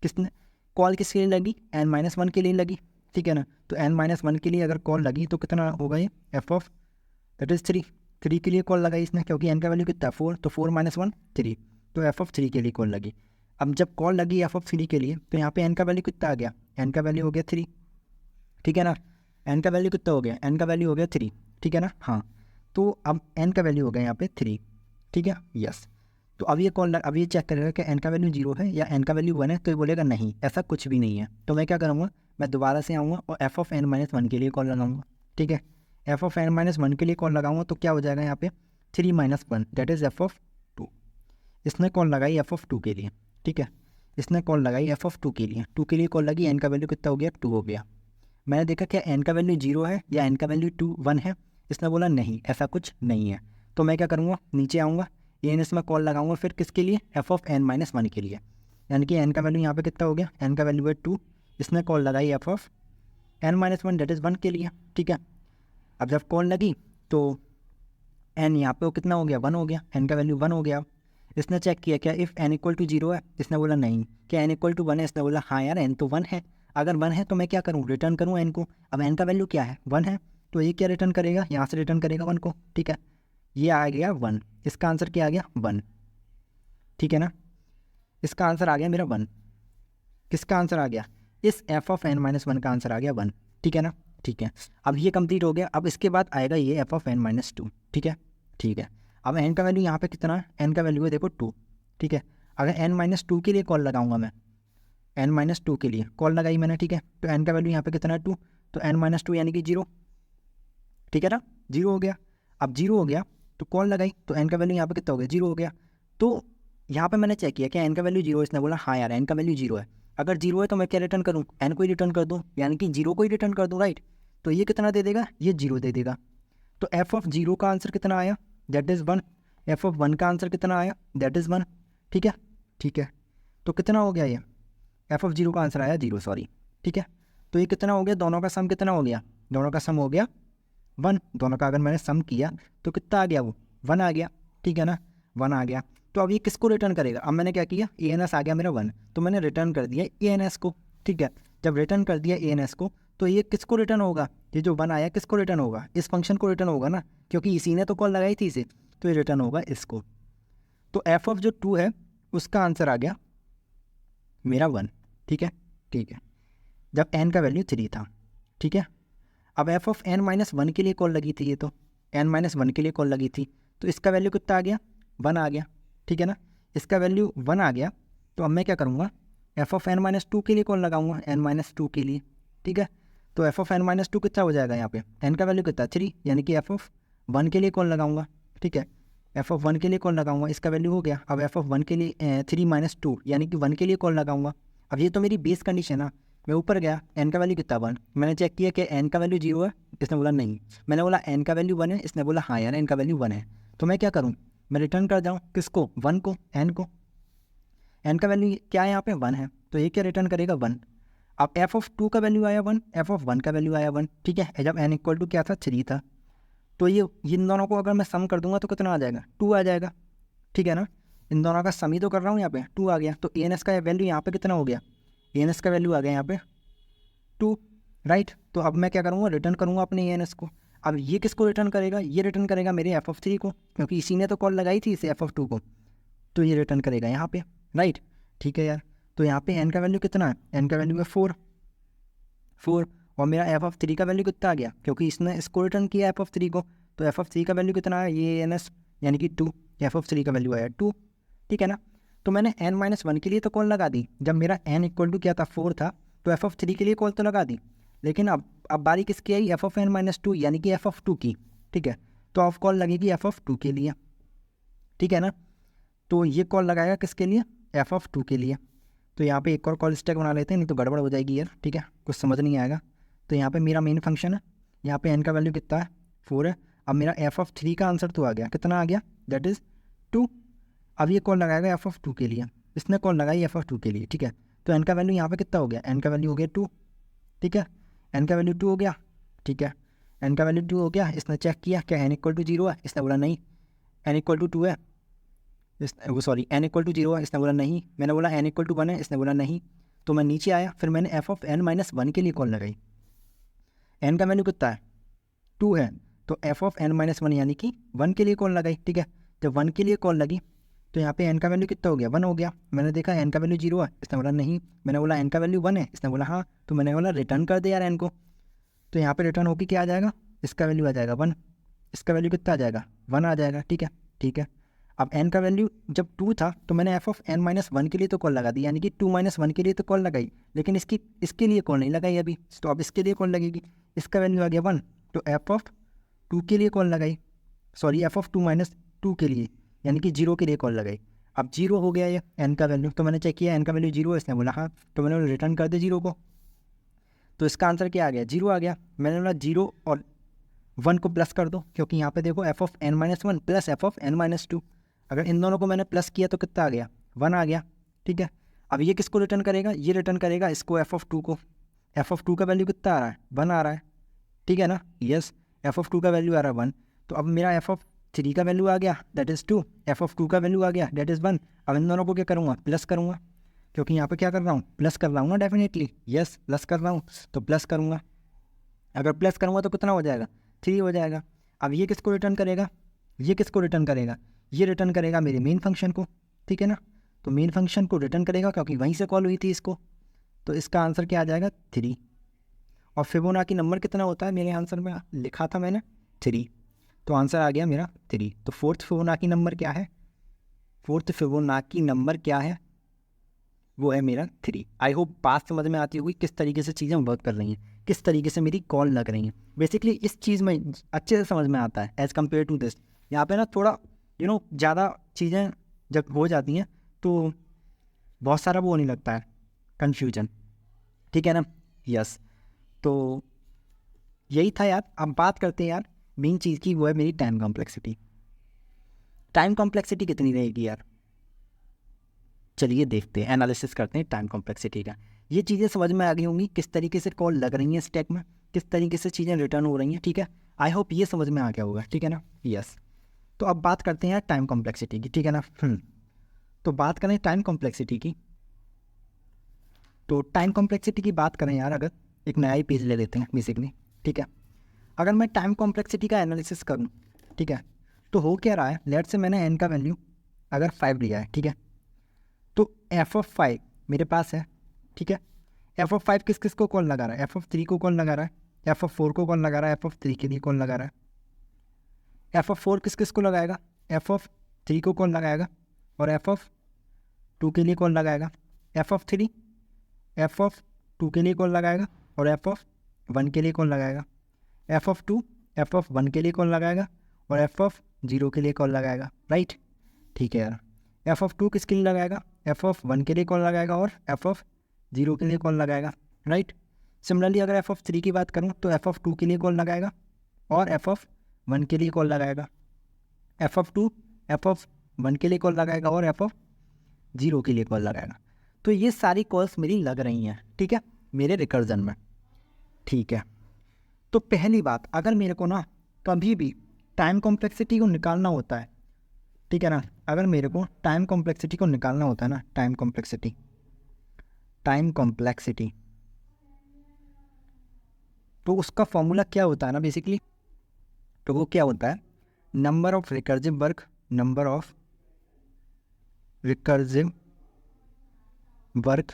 किसने कॉल किसके लिए लगी, n-1 के लिए लगी, ठीक है ना। तो n-1 के लिए अगर कॉल लगी तो कितना होगा ये, f(3) के लिए कॉल लगाई इसने क्योंकि n का वैल्यू कितना है, 4। तो 4 - 1 3, तो f(3) के लिए कॉल लगी। अब जब कॉल लगी f(3) के लिए तो यहाँ पे n का वैल्यू कितना आ गया, n का वैल्यू हो गया 3, ठीक है ना। n का वैल्यू कितना हो गया, n का वैल्यू हो गया 3, ठीक है ना, हाँ। तो अब n का वैल्यू हो गया यहाँ पे 3, ठीक है, यस। तो अब ये अब ये चेक करेगा कि n का वैल्यू 0 है या n का वैल्यू 1 है। तो ये बोलेगा नहीं ऐसा कुछ भी नहीं है। तो मैं क्या करूँगा, मैं दोबारा से आऊँगा और f(n-1) के लिए कॉल लगाऊंगा, ठीक है। f(n-1) के लिए कॉल लगाऊंगा तो क्या हो जाएगा यहाँ पे 3 - 1 दैट इज़ f(2). इसने कॉल लगाई f(2) के लिए, ठीक है, इसने कॉल लगाई f(2) के लिए। 2 के लिए कॉल लगी, n का वैल्यू कितना हो गया, 2 हो गया। मैंने देखा क्या n का वैल्यू 0 है या n का वैल्यू 1 है। इसने बोला नहीं ऐसा कुछ नहीं है। तो मैं क्या करूँगा, नीचे आऊँगा, ENS में कॉल लगाऊंगा फिर किसके लिए, f(n-1) के लिए। यानी कि n का वैल्यू यहाँ पे कितना हो गया, n का वैल्यू है 2। इसने कॉल लगाई f(n-1) दैट इज़ 1 के लिए, ठीक है। अब जब कॉल लगी तो n यहाँ पे वो कितना हो गया, 1 हो गया, n का वैल्यू 1 हो गया। इसने चेक किया क्या इफ़ n = 0 है, इसने बोला नहीं। क्या n = 1 है, इसने बोला हाँ यार n तो 1 है। अगर 1 है तो मैं क्या करूँ, रिटर्न करूँ n को। अब n का वैल्यू क्या है, 1 है, तो ये क्या रिटर्न करेगा, यहाँ से रिटर्न करेगा 1 को, ठीक है। ये आ गया 1, इसका आंसर क्या आ गया, 1, ठीक है ना। इसका आंसर आ गया मेरा 1। किसका आंसर आ गया, इस f(n-1) का आंसर आ गया 1, ठीक है ना, ठीक है। अब ये कंप्लीट हो गया। अब इसके बाद आएगा ये f(n-2), ठीक है, ठीक है। अब n का वैल्यू यहाँ पे कितना है, n का वैल्यू है देखो 2, ठीक है। अगर n-2 के लिए कॉल लगाऊंगा मैं, n-2 के लिए कॉल लगाई मैंने, ठीक है। तो n का वैल्यू यहाँ पे कितना है, 2। तो n-2 यानी कि 0, ठीक है ना, 0 हो गया। अब 0 हो गया तो कॉल लगाई तो n का वैल्यू यहाँ पे कितना हो गया, 0 हो गया। तो यहाँ पे मैंने चेक किया कि n का वैल्यू 0 है, इसने बोला हाँ यार n का वैल्यू 0 है। अगर 0 है तो मैं क्या रिटर्न करूँ, n को ही रिटर्न कर दूँ, यानी कि 0 को ही रिटर्न कर दूँ, राइट। तो ये कितना दे देगा, ये 0 दे देगा। तो f(0) का आंसर कितना आया, दैट इज़ 1। f(1) का आंसर कितना आया, दैट इज़ 1, ठीक है, ठीक है। तो कितना हो गया ये, f(0) का आंसर आया 0, सॉरी, ठीक है। तो ये कितना हो गया, दोनों का सम कितना हो गया, दोनों का सम हो गया 1। दोनों का अगर मैंने सम किया तो कितना आ गया, वो 1 आ गया, ठीक है ना, 1 आ गया। तो अब ये किसको रिटर्न करेगा, अब मैंने क्या किया, ए एन एस आ गया मेरा 1, तो मैंने रिटर्न कर दिया ए एन एस को, ठीक है। जब रिटर्न कर दिया ए एन एस को, तो ये किसको रिटर्न होगा, ये जो 1 आया किसको रिटर्न होगा, इस फंक्शन को रिटर्न होगा ना, क्योंकि इसी ने तो कॉल लगाई थी इसे, तो ये रिटर्न होगा इसको। तो एफ ऑफ जो 2 है उसका आंसर आ गया मेरा 1, ठीक है, ठीक है, जब एन का वैल्यू 3 था, ठीक है। अब एफ ऑफ एन माइनस 1 के लिए कॉल लगी थी, ये तो एन माइनस 1 के लिए कॉल लगी थी, तो इसका वैल्यू कितना आ गया, 1 आ गया, ठीक है ना, इसका वैल्यू 1 आ गया। तो अब मैं क्या करूँगा, एफ ऑफ एन माइनस 2 के लिए कॉल लगाऊंगा, एन माइनस 2 के लिए, ठीक है। तो एफ ऑफ एन माइनस 2 कितना हो जाएगा यहाँ पे, एन का वैल्यू कितना 3, यानी कि एफ ऑफ 1 के लिए कॉल लगाऊंगा, ठीक है, एफ ऑफ 1 के लिए कॉल लगाऊंगा, इसका वैल्यू हो गया। अब एफ ऑफ 1 के लिए 3 माइनस 2 यानी कि 1 के लिए कॉल लगाऊंगा। अब ये तो मेरी बेस कंडीशन है, मैं ऊपर गया, एन का वैल्यू कितना 1, मैंने चेक किया कि एन का वैल्यू 0 है, इसने बोला नहीं, मैंने बोला एन का वैल्यू 1 है, इसने बोला हाँ यार एन का वैल्यू 1 है। तो मैं क्या करूँ, मैं रिटर्न कर जाऊँ किसको, 1 को, एन को, एन का वैल्यू क्या है यहाँ पे 1 है, तो ये क्या रिटर्न करेगा 1। अब एफ ऑफ 2 का वैल्यू आया 1, एफ ऑफ 1 का वैल्यू आया 1, ठीक है, जब एन इक्वल टू क्या था 3 था, तो ये इन दोनों को अगर मैं सम कर दूंगा तो कितना आ जाएगा, 2 आ जाएगा, ठीक है ना, इन दोनों का सम ही तो कर रहा हूँ यहाँ पे, 2 आ गया। तो ए एन एस का वैल्यू यहाँ पे कितना हो गया, ए एन एस का वैल्यू आ गया यहाँ पे 2, राइट। तो अब मैं क्या करूँगा, रिटर्न करूँगा अपने ए एन एस को। अब ये किसको रिटर्न करेगा, ये रिटर्न करेगा मेरे एफ ऑफ 3 को, क्योंकि इसी ने तो कॉल लगाई थी इसे एफ ऑफ 2 को, तो ये रिटर्न करेगा यहाँ पे, राइट, ठीक है यार। तो यहाँ पे एन का वैल्यू कितना है, एन का वैल्यू है 4, और मेरा एफ ऑफ 3 का वैल्यू कितना आ गया, क्योंकि इसने इसको रिटर्न किया एफ ऑफ 3 को, तो एफ ऑफ 3 का वैल्यू कितना है, ये एन एस यानी कि 2, एफ ऑफ 3 का वैल्यू आया 2, ठीक है ना। तो मैंने एन माइनस 1 के लिए तो कॉल लगा दी, जब मेरा एन इक्वल टू क्या था 4 था, तो एफ ऑफ 3 के लिए कॉल तो लगा दी, लेकिन अब बारी किसकी आई, एफ ऑफ एन माइनस 2 यानी कि एफ ऑफ 2 की, ठीक है। तो अब कॉल लगेगी एफ ऑफ 2 के लिए, ठीक है ना। तो ये कॉल लगाएगा किसके लिए, एफ ऑफ 2 के लिए। तो यहाँ पे एक और कॉल स्टैक बना लेते हैं, नहीं तो गड़बड़ हो जाएगी यार, ठीक है, कुछ समझ नहीं आएगा। तो यहाँ पे मेरा मेन फंक्शन है, यहाँ पे एन का वैल्यू कितना है 4 है। अब मेरा एफ ऑफ 3 का आंसर तो आ गया, कितना आ गया, दैट इज़ 2। अब ये कॉल लगाएगा एफ ऑफ 2 के लिए, इसने कॉल लगाई एफ ऑफ 2 के लिए, ठीक है। तो एन का वैल्यू यहाँ पे कितना हो गया, एन का वैल्यू हो गया 2, ठीक है, एन का वैल्यू 2 हो गया, ठीक है, एन का वैल्यू 2 हो गया। इसने चेक किया क्या एन इक्वल टू 0 है, इसने बोला नहीं, एन इक्वल टू 2 है, सॉरी एन इक्वल टू 0 है, इसने बोला नहीं, मैंने बोला एन इक्वल टू 1 है, इसने बोला नहीं। तो मैं नीचे आया, फिर मैंने एफ ऑफ एन माइनस 1 के लिए कॉल लगाई, एन का वैल्यू कितना है 2 है, तो एफ ऑफ एन माइनस 1 यानी कि 1 के लिए कॉल लगाई, ठीक है। जब 1 के लिए कॉल लगी तो यहाँ पे एन का वैल्यू कितना हो गया 1 हो गया। मैंने देखा एन का वैल्यू 0 है, इसने बोला नहीं, मैंने बोला एन का वैल्यू 1 है, इसने बोला हाँ, तो मैंने बोला रिटर्न कर दे यार एन को। तो यहाँ पे रिटर्न होकर क्या आ जाएगा, इसका वैल्यू आ जाएगा 1, इसका वैल्यू कितना आ जाएगा 1 आ जाएगा, ठीक है, ठीक है। अब एन का वैल्यू जब 2 था तो मैंने एफ ऑफ एन माइनस 1 के लिए तो कॉल लगा दी, यानी कि 2 माइनस 1 के लिए तो कॉल लगाई, लेकिन इसके लिए कॉल नहीं लगाई अभी, तो अब इसके लिए कॉल लगेगी, इसका वैल्यू आ गया 1, तो एफ ऑफ 2 के लिए कॉल लगाई, सॉरी एफ ऑफ 2 माइनस 2 के लिए यानी कि 0 के लिए कॉल लगाई। अब 0 हो गया ये एन का वैल्यू, तो मैंने चेक किया एन का वैल्यू 0 है, इसने बोला हाँ, तो मैंने रिटर्न कर दे 0 को। तो इसका आंसर क्या आ गया 0 आ गया। मैंने बोला 0 और 1 को प्लस कर दो, क्योंकि यहाँ पे देखो F of N minus 1 plus F of N minus 2, अगर इन दोनों को मैंने प्लस किया तो कितना आ गया 1 आ गया, ठीक है। अब ये किसको रिटर्न करेगा, ये रिटर्न करेगा इसको एफ ऑफ 2 को, एफ ऑफ 2 का वैल्यू कितना आ रहा है 1 आ रहा है, ठीक है ना, यस, एफ ऑफ 2 का वैल्यू आ रहा है 1। तो अब मेरा एफ ऑफ 3 का वैल्यू आ गया दैट इज़ 2, एफ ऑफ 2 का वैल्यू आ गया दैट इज़ 1। अब इन दोनों को क्या करूँगा प्लस करूँगा, क्योंकि यहाँ पे क्या कर रहा हूँ प्लस कर रहा हूँ ना, डेफिनेटली यस प्लस कर रहा हूँ, तो प्लस करूँगा। अगर प्लस करूँगा तो कितना हो जाएगा 3 हो जाएगा। अब ये किसको रिटर्न करेगा, ये किसको रिटर्न करेगा, ये रिटर्न करेगा मेरे मेन फंक्शन को, ठीक है ना। तो मेन फंक्शन को रिटर्न करेगा क्योंकि वहीं से कॉल हुई थी इसको, तो इसका आंसर क्या आ जाएगा 3। और फिबोनाची नंबर कितना होता है मेरे आंसर में लिखा था मैंने 3, तो आंसर आ गया मेरा 3। तो फोर्थ फिबोनाची नंबर क्या है, फोर्थ फिबोनाची नंबर क्या है, वो है मेरा 3। आई होप बात समझ में आती होगी किस तरीके से चीज़ें वर्क कर रही हैं, किस तरीके से मेरी कॉल लग रही हैं। बेसिकली इस चीज़ में अच्छे से समझ में आता है एज़ कम्पेयर टू दिस। यहाँ पे ना थोड़ा ज़्यादा चीज़ें जब हो जाती हैं तो बहुत सारा वो नहीं लगता है कन्फ्यूजन, ठीक है ना, यस। तो यही था यार। अब बात करते हैं यार मेन चीज़ की, वो है मेरी टाइम कॉम्प्लेक्सिटी। टाइम कॉम्प्लेक्सिटी कितनी रहेगी यार, चलिए देखते हैं, एनालिसिस करते हैं टाइम कॉम्प्लेक्सिटी का। ये चीज़ें समझ में आ गई होंगी किस तरीके से कॉल लग रही हैं स्टैक में, किस तरीके से चीज़ें रिटर्न हो रही हैं, ठीक है। आई होप ये समझ में आ गया होगा, ठीक है ना, यस। तो अब बात करते हैं यार टाइम कॉम्प्लेक्सिटी की, ठीक है ना। तो बात करें टाइम कॉम्प्लेक्सिटी की, तो टाइम कॉम्प्लेक्सिटी की बात करें यार, अगर एक नया ही पेज ले लेते हैं बेसिकली, ठीक है। अगर मैं टाइम कॉम्प्लेक्सिटी का एनालिसिस करूं, ठीक है, तो हो क्या रहा है, लेट से मैंने n का वैल्यू अगर 5 लिया है, ठीक है, तो f(5) मेरे पास है, ठीक है। f(5) किस किस को कॉल लगा रहा है, f(3) को कॉल लगा रहा है, f(4) को कॉल लगा रहा है, f(3) के लिए कॉल लगा रहा है। f(4) किस किस को लगाएगा, f(3) को कॉल लगाएगा, और f(2) के लिए कॉल लगाएगा, f(3) f(2) के लिए कॉल लगाएगा, और f(1) के लिए कॉल लगाएगा, f(2) f(1) के लिए कॉल लगाएगा, और f(0) के लिए कॉल लगाएगा, राइट। ठीक है यार, f(2) किसके लिए लगाएगा, f(1) के लिए कॉल लगाएगा, और f(0) के लिए कॉल लगाएगा, राइट। सिमिलरली अगर f(3) की बात करूँ तो f(2) के लिए कॉल लगाएगा, और f(1) के लिए कॉल लगाएगा, f(2) f(1) के लिए कॉल लगाएगा, और f(0) के लिए कॉल लगाएगा। तो ये सारी कॉल्स मेरी लग रही हैं, ठीक है, मेरे रिकर्जन में, ठीक है। तो पहली बात, अगर मेरे को ना कभी भी टाइम कॉम्प्लेक्सिटी को निकालना होता है, ठीक है ना, अगर मेरे को टाइम कॉम्प्लेक्सिटी को निकालना होता है ना, टाइम कॉम्प्लेक्सिटी तो उसका फॉर्मूला क्या होता है ना बेसिकली, तो वो क्या होता है, number of recursive work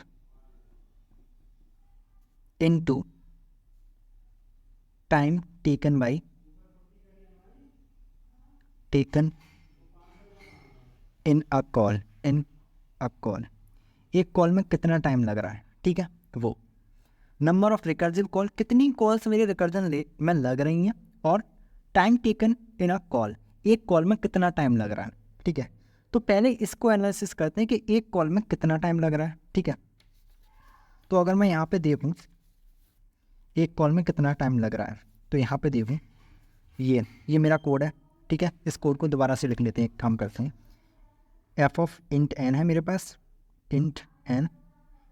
into time taken in a call, एक कॉल में कितना टाइम लग रहा है, ठीक है, वो नंबर ऑफ रिकर्सिव कॉल, कितनी कॉल्स मेरे रिकर्जन में लग रही हैं, और time taken in a call, एक कॉल में कितना टाइम लग रहा है, ठीक है। तो पहले इसको एनालिसिस करते हैं कि एक कॉल में कितना टाइम लग रहा है, ठीक है। तो अगर मैं यहाँ पे देखूँ एक कॉल में कितना टाइम लग रहा है, तो यहाँ पे देखूँ ये मेरा कोड है, ठीक है। इस कोड को दोबारा से लिख लेते हैं, एक काम करते हैं, f(int n) है मेरे पास, int n,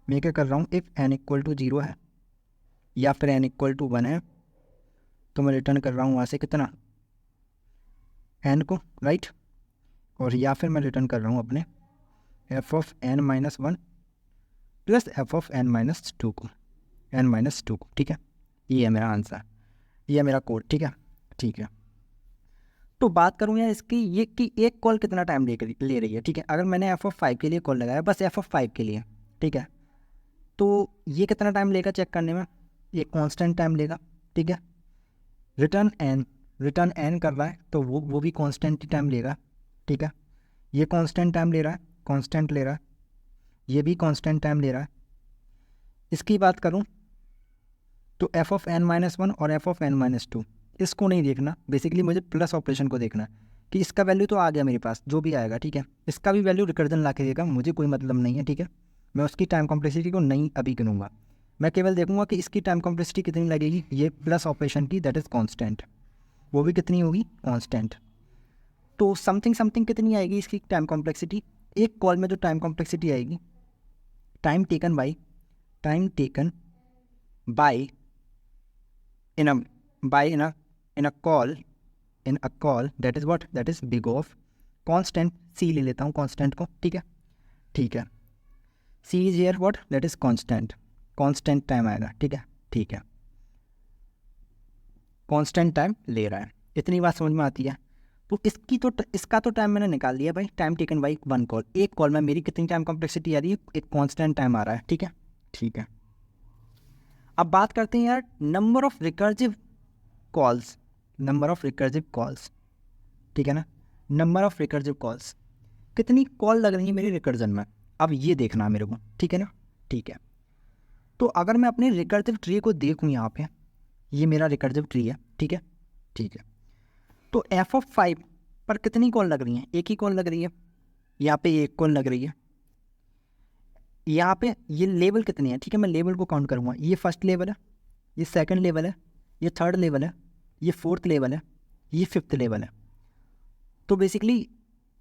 मैं क्या कर रहा हूँ, इफ़ n = 0 है या फिर n = 1 है, तो मैं रिटर्न कर रहा हूँ वहाँ से कितना, n को, राइट। और या फिर मैं रिटर्न कर रहा हूँ अपने f(n-1) प्लस f(n-2) को, ठीक है। ये है मेरा आंसर, ये है मेरा कोड, ठीक है, ठीक है। तो बात करूँ यार इसकी, ये कि एक कॉल कितना टाइम ले रही है, ठीक है। अगर मैंने f(5) के लिए कॉल लगाया, बस f(5) के लिए, ठीक है, तो ये कितना टाइम लेगा चेक करने में, ये कांस्टेंट टाइम लेगा, ठीक है। रिटर्न n कर रहा है, तो वो भी कांस्टेंट टाइम लेगा, ठीक है। ये कांस्टेंट टाइम ले रहा है, कांस्टेंट ले रहा है, ये भी कांस्टेंट टाइम ले रहा है। इसकी बात करूँ तो f(n-1) और f(n-2) इसको नहीं देखना, बेसिकली मुझे प्लस ऑपरेशन को देखना है, कि इसका वैल्यू तो आ गया मेरे पास, जो भी आएगा, ठीक है, इसका भी वैल्यू रिकर्जन ला के देगा, मुझे कोई मतलब नहीं है, ठीक है। मैं उसकी टाइम कॉम्प्लेक्सिटी को नहीं अभी गिनूंगा, मैं केवल देखूंगा कि इसकी टाइम कॉम्प्लेक्सिटी कितनी लगेगी, ये प्लस ऑपरेशन की, दैट इज़ कांस्टेंट, वो भी कितनी होगी, कांस्टेंट। तो समथिंग कितनी आएगी इसकी टाइम कॉम्प्लेक्सिटी, एक कॉल में जो टाइम कॉम्प्लेक्सिटी आएगी, time taken by in a call that is what, that is big of constant c ले लेता हूँ constant को, ठीक है, ठीक है। c is here what, that is constant time आएगा, ठीक है, ठीक है, कांस्टेंट टाइम ले रहा है, इतनी बात समझ में आती है। तो इसका तो टाइम मैंने निकाल लिया भाई, टाइम टेकन बाई 1 कॉल, एक कॉल में मेरी कितनी टाइम कॉम्प्लेक्सिटी आ रही है, एक कांस्टेंट टाइम आ रहा है, ठीक है, ठीक है। अब बात करते हैं यार नंबर ऑफ रिकर्सिव कॉल्स, ठीक है ना, नंबर ऑफ रिकर्सिव कॉल्स, कितनी कॉल लग रही है मेरी रिकर्जन में, अब ये देखना है मेरे को, ठीक है ना, ठीक है। तो अगर मैं अपने रिकर्सिव ट्री को देखूँ, यहाँ पे ये मेरा रिकर्सिव ट्री है, ठीक है, ठीक है। तो f(5) पर कितनी कॉल लग रही है, एक ही कॉल लग रही है, यहाँ पे एक कॉल लग रही है, यहाँ पे ये लेवल कितने हैं, ठीक है, मैं लेवल को काउंट करूँगा, ये फर्स्ट लेवल है, ये सेकंड लेवल है, ये थर्ड लेवल है, ये फोर्थ लेवल है, ये फिफ्थ लेवल है। तो बेसिकली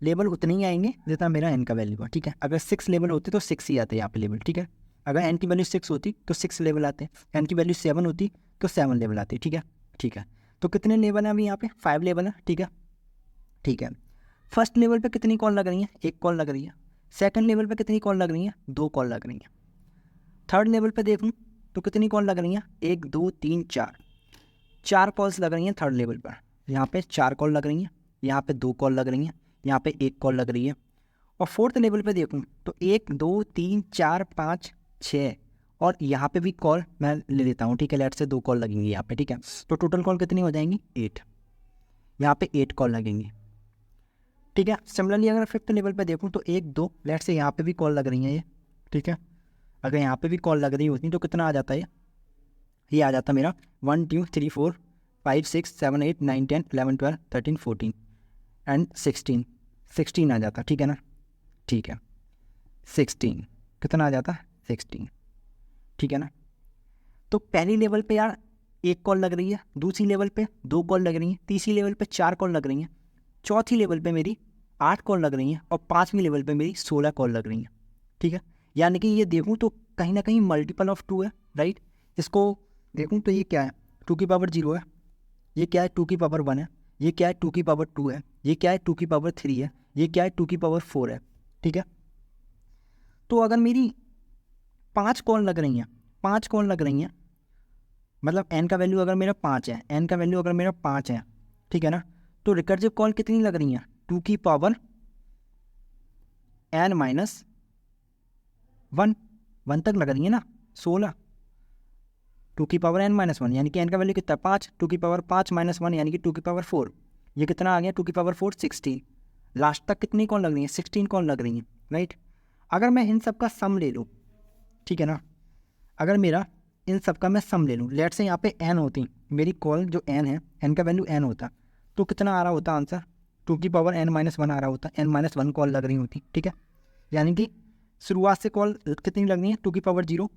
लेवल उतने ही आएंगे जितना मेरा n का वैल्यू है, ठीक है। अगर 6 लेवल होते तो 6 ही आते यहाँ पे लेवल, ठीक है। अगर n की वैल्यू 6 होती तो 6 लेवल आते, n की वैल्यू 7 होती तो 7 लेवल आती, ठीक है, ठीक है। तो कितने लेवल हैं अभी यहाँ पे, 5 लेवल है, ठीक है, ठीक है। फर्स्ट लेवल पे कितनी कॉल लग रही है? एक कॉल लग रही है। सेकंड लेवल पे कितनी कॉल लग रही है? दो कॉल लग रही है। थर्ड लेवल पे देखूँ तो कितनी कॉल लग रही हैं? एक, दो, तीन, चार, चार कॉल्स लग रही हैं थर्ड लेवल पर। यहाँ पे चार कॉल लग रही हैं, यहाँ पे दो कॉल लग रही हैं, यहाँ पे एक कॉल लग रही है। और फोर्थ लेवल पे देखूँ तो एक, दो, तीन, चार, पाँच, छः, और यहाँ पे भी कॉल मैं ले लेता हूँ, ठीक है। लेट से दो कॉल लगेंगी यहाँ पे, ठीक है। तो टोटल कॉल कितनी हो जाएंगी? 8। यहाँ पे 8 कॉल लगेंगी, ठीक है। सिमिलरली अगर फिफ्थ लेवल पे देखूँ तो एक, दो, लेट से यहाँ पे भी कॉल लग रही हैं ये, ठीक है। अगर यहाँ पे भी कॉल लग रही होती तो कितना आ जाता है? ये आ जाता मेरा 1 2 3 4 5 6 7 8 9 10 11 12 13 14 एंड 16 आ जाता, ठीक है ना। ठीक है, 16 कितना आ जाता? 16, ठीक है ना। तो पहली लेवल पे यार एक कॉल लग रही है, दूसरी लेवल पे दो कॉल लग रही हैं, तीसरी लेवल पे चार कॉल लग रही हैं, चौथी लेवल पे मेरी 8 कॉल लग रही हैं, और पाँचवीं लेवल पे मेरी 16 कॉल लग रही हैं, ठीक है। यानी कि ये देखूँ तो कहीं ना कहीं मल्टीपल ऑफ 2 है, राइट। इसको देखूँ तो ये क्या है? 2 की पावर 0 है, ये क्या है? 2 की पावर 1 है, ये क्या है? 2 की पावर 2 है, ये क्या है? 2 की पावर 3 है, ये क्या है? 2 की पावर 4 है, ठीक है। तो अगर मेरी 5 कॉल लग रही हैं, 5 कॉल लग रही हैं, मतलब n का वैल्यू अगर मेरा 5 है, n का वैल्यू अगर मेरा 5 है, ठीक है ना। तो रिकर्सिव कॉल कितनी लग रही हैं? 2 की पावर n माइनस 1 तक लग रही है ना, 16। 2 की पावर n माइनस 1 यानी कि n का वैल्यू कितना? 5। 2 की पावर 5 माइनस 1 यानी कि 2 की पावर 4। ये कितना आ गया? 2 की पावर 4, 16। लास्ट तक कितनी कॉल लग रही है? 16 कॉल लग रही हैं, राइट। अगर मैं इन सब का सम ले लूँ, ठीक है ना, अगर मेरा इन सब का मैं सम ले लूँ, लेट से यहाँ पे n होती मेरी कॉल, जो n है, n का वैल्यू n होता, तो कितना आ रहा होता आंसर? 2 की पावर n माइनस 1 आ रहा होता, n माइनस 1 कॉल लग रही होती, ठीक है। यानी कि शुरुआत से कॉल कितनी लग रही है? 2 की पावर 0,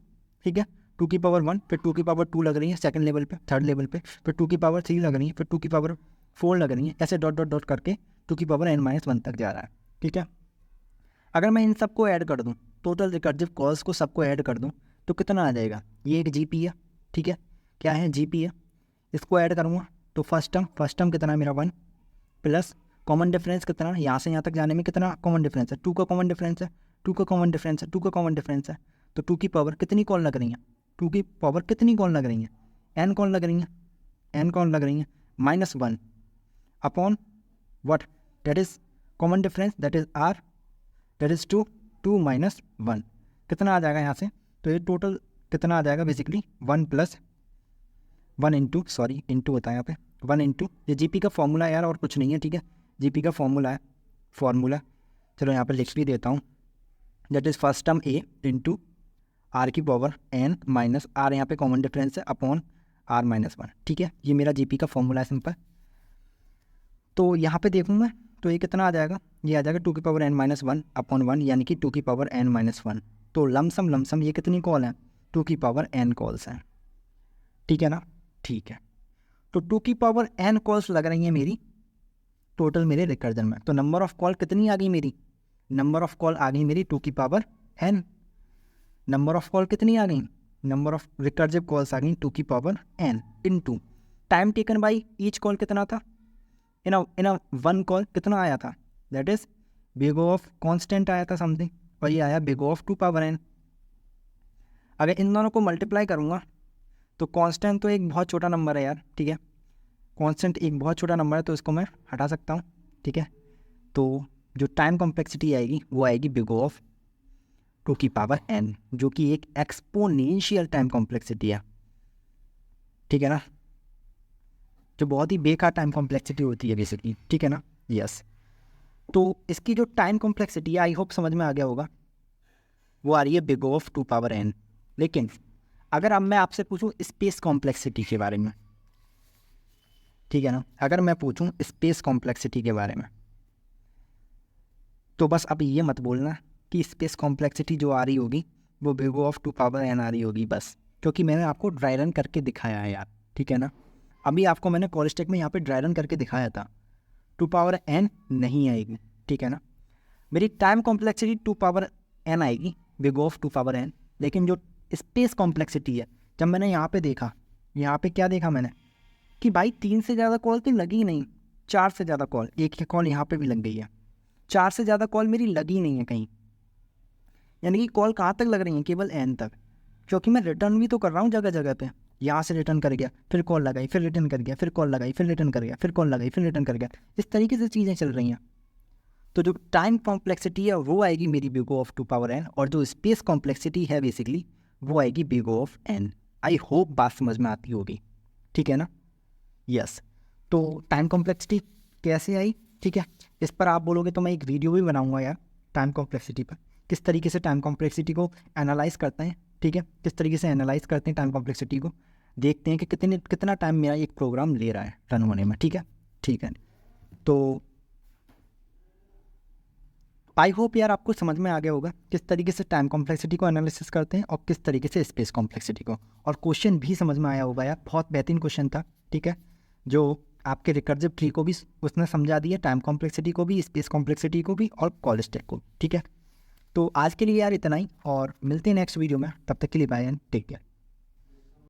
ठीक है, 2 की पावर 1, फिर 2 की पावर 2 लग रही है सेकंड लेवल पे, थर्ड लेवल पे, फिर 2 की पावर 3 लग रही है, फिर 2 की पावर 4 लग रही है, ऐसे डॉट डॉट डॉट करके 2 की पावर n माइनस 1 तक जा रहा है, ठीक है। अगर मैं इन सबको ऐड कर दूँ, टोटल रिकर्सिव कॉल्स को सबको ऐड कर दूँ, तो कितना आ जाएगा? ये एक GP है, ठीक है, क्या है? GP है। इसको ऐड करूँगा तो फर्स्ट टर्म कितना है मेरा? 1 प्लस कॉमन डिफरेंस कितना? यहाँ से यहाँ तक जाने में कितना कॉमन डिफरेंस है? 2 का कॉमन डिफरेंस है, 2 का कॉमन डिफरेंस है, 2 का कॉमन डिफरेंस है। तो 2 की पावर कितनी कॉल लग रही हैं? 2 की पावर कितनी कॉल लग रही हैं? n कॉल लग रही हैं, n कॉल लग रही हैं, minus 1 upon what? That is common difference, that is r, that is 2 minus 1। कितना आ जाएगा यहाँ से? तो ये टोटल कितना आ जाएगा? Basically 1 plus 1 into, sorry into होता है यहाँ पे, 1 इंटू, ये GP का फॉर्मूला है यार, और कुछ नहीं है, ठीक है। GP का फॉर्मूला है, फॉर्मूला, चलो यहाँ पे लिख भी देता हूँ। That is first term a into r की पावर n माइनस r, यहाँ पे कॉमन डिफरेंस है, अपॉन r माइनस 1, ठीक है। ये मेरा GP का फॉर्मूला है सिंपल। तो यहाँ पे देखूँ मैं तो ये कितना आ जाएगा? ये आ जाएगा 2 की पावर n माइनस 1 अपॉन 1, यानी कि 2 की पावर n माइनस 1। तो लमसम ये कितनी कॉल है? 2 की पावर n कॉल्स हैं, ठीक है ना। ठीक है, तो 2 की पावर n कॉल्स लग रही हैं मेरी टोटल मेरे रिकर्जन में। तो नंबर ऑफ कॉल कितनी आ गई मेरी? नंबर ऑफ कॉल आ गई मेरी 2 की power n। Number of call कितनी आ गई? नंबर ऑफ रिकर्सिव कॉल्स आ गई 2 की power n into time taken by each call कितना था? इन अ वन कॉल कितना आया था? That is big O of constant आया था समथिंग, और ये आया big O of 2 power n। अगर इन दोनों को मल्टीप्लाई करूँगा तो कांस्टेंट तो एक बहुत छोटा नंबर है यार, ठीक है, कांस्टेंट एक बहुत छोटा नंबर है, तो इसको मैं हटा सकता हूँ, ठीक है। तो जो टाइम कॉम्प्लेक्सिटी आएगी वो आएगी बिग O ऑफ 2 की पावर n, जो कि एक एक्सपोनेंशियल टाइम कॉम्प्लेक्सिटी है, ठीक है ना, जो बहुत ही बेकार टाइम कॉम्प्लेक्सिटी होती है बेसिकली, ठीक है ना। यस, तो इसकी जो टाइम कॉम्प्लेक्सिटी है, आई होप समझ में आ गया होगा, वो आ रही है big O of 2 power n। लेकिन अगर अब मैं आपसे पूछूं स्पेस कॉम्प्लेक्सिटी के बारे में, ठीक है ना, अगर मैं पूछूं स्पेस कॉम्प्लेक्सिटी के बारे में, तो बस अब ये मत बोलना कि स्पेस कॉम्प्लेक्सिटी जो आ रही होगी वो big O of 2 power n आ रही होगी, बस, क्योंकि मैंने आपको ड्राई रन करके दिखाया है यार, ठीक है ना। अभी आपको मैंने कॉलेज टेक में यहाँ पे ड्राई रन करके दिखाया था, 2 पावर n नहीं आएगी, ठीक है ना। मेरी टाइम कॉम्प्लेक्सिटी 2 पावर n आएगी, big O of 2 power n। लेकिन जो स्पेस कॉम्प्लेक्सिटी है, जब मैंने यहाँ पे देखा, यहाँ पे क्या देखा मैंने कि भाई 3 से ज़्यादा कॉल तो लगी ही नहीं, 4 से ज़्यादा कॉल, एक ही कॉल यहाँ पे भी लग गई है, 4 से ज़्यादा कॉल मेरी लगी नहीं है कहीं, यानी कि कॉल कहाँ तक लग रही है, केवल एन तक, क्योंकि मैं रिटर्न भी तो कर रहा हूँ जगह जगह पे। यहाँ से रिटर्न कर गया, फिर कॉल लगाई, फिर रिटर्न कर गया, फिर कॉल लगाई, फिर रिटर्न कर गया, फिर कॉल लगाई, फिर रिटर्न कर गया, इस तरीके से चीज़ें चल रही हैं। तो जो टाइम कॉम्प्लेक्सिटी है वो आएगी मेरी big O of 2 power n, और जो स्पेस कॉम्प्लेक्सिटी है बेसिकली वो आएगी big O of n। I hope बात समझ में आती होगी, ठीक है ना? यस। तो टाइम कॉम्प्लेक्सिटी कैसे आई, ठीक है, इस पर आप बोलोगे तो मैं एक वीडियो भी बनाऊंगा यार टाइम कॉम्प्लेक्सिटी पर, किस तरीके से टाइम कॉम्प्लेक्सिटी को एनालाइज करते हैं, ठीक है, किस तरीके से एनालाइज करते हैं टाइम कॉम्प्लेक्सिटी को, देखते हैं कि कितना टाइम मेरा एक प्रोग्राम ले रहा है रन होने में, ठीक है, ठीक है। तो आई होप यार आपको समझ में आ गया होगा किस तरीके से टाइम कॉम्प्लेक्सिटी को एनालिसिस करते हैं और किस तरीके से स्पेस कॉम्प्लेक्सिटी को, और क्वेश्चन भी समझ में आया होगा यार, बहुत बेहतरीन क्वेश्चन था, ठीक है, जो आपके रिकर्सिव ट्री को भी उसने समझा दिया, टाइम कॉम्प्लेक्सिटी को भी, स्पेस कॉम्प्लेक्सिटी को भी, और कॉल स्टैक को, ठीक है। तो आज के लिए यार इतना ही, और मिलते हैं नेक्स्ट वीडियो में, तब तक के लिए बाय एंड टेक केयर।